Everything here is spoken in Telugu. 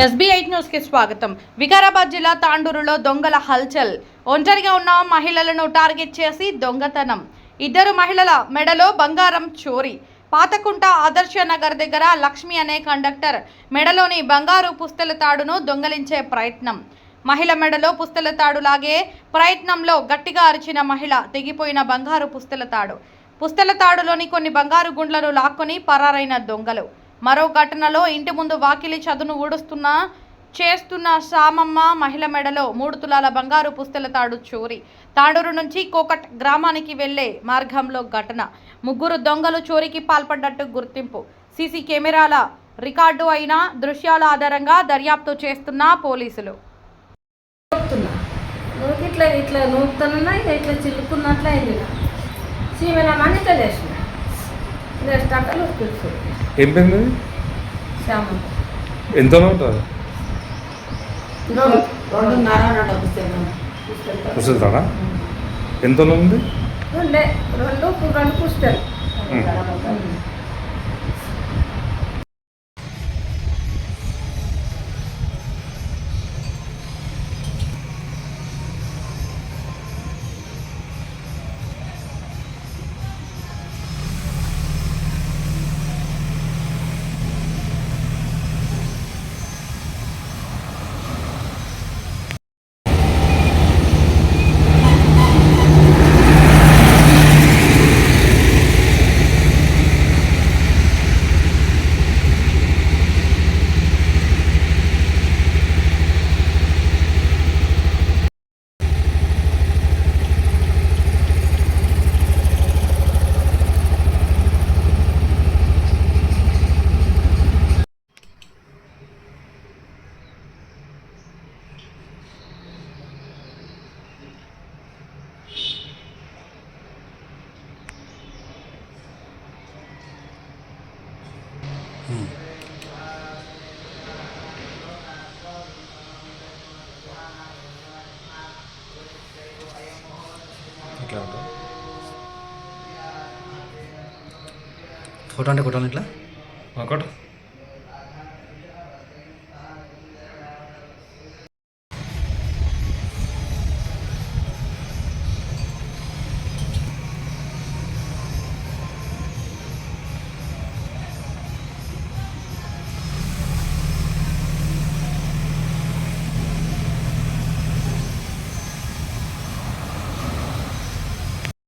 SBI న్యూస్ కి స్వాగతం. వికారాబాద్ జిల్లా తాండూరులో దొంగల హల్చల్. ఒంటరిగా ఉన్న మహిళలను టార్గెట్ చేసి దొంగతనం. 2 మహిళల మెడలో బంగారం చోరీ. పాతకుంట ఆదర్శ నగర్ దగ్గర లక్ష్మి అనే కండక్టర్ మెడలోని బంగారు పుస్తల తాడును దొంగలించే ప్రయత్నం. మహిళ మెడలో పుస్తల తాడు లాగే ప్రయత్నంలో గట్టిగా అరిచిన మహిళ తెగిపోయిన బంగారు పుస్తల తాడులోని కొన్ని బంగారు గుండ్లను లాక్కొని పరారైన దొంగలు. మరో ఘటనలో ఇంటి ముందు వాకిలి చదును చేస్తున్న సామమ్మ మహిళ మెడలో 3 తులాల బంగారు పుస్తల తాడు చోరీ. తాండూరు నుంచి కోకట్ గ్రామానికి వెళ్లే మార్గంలో ఘటన. 3 దొంగలు చోరీకి పాల్పడ్డట్టు గుర్తింపు. సీసీ కెమెరాల రికార్డు అయిన దృశ్యాల ఆధారంగా దర్యాప్తు చేస్తున్న పోలీసులు. ఇట్లా నూపుతున్నా ఇట్లా చిల్లుకున్నట్లు అయింది. సీమెనమని ఇట్లా చేసిన లేస్తాకలు ఏం పేరు శ్యామ ఎంతలో ఉంటుంది పుస్తకాడా ఎంతలో ఉంది? 2 పుస్తకాలు. ఫోటో అంటే కొట్టాలి ఇట్లా ఒకటి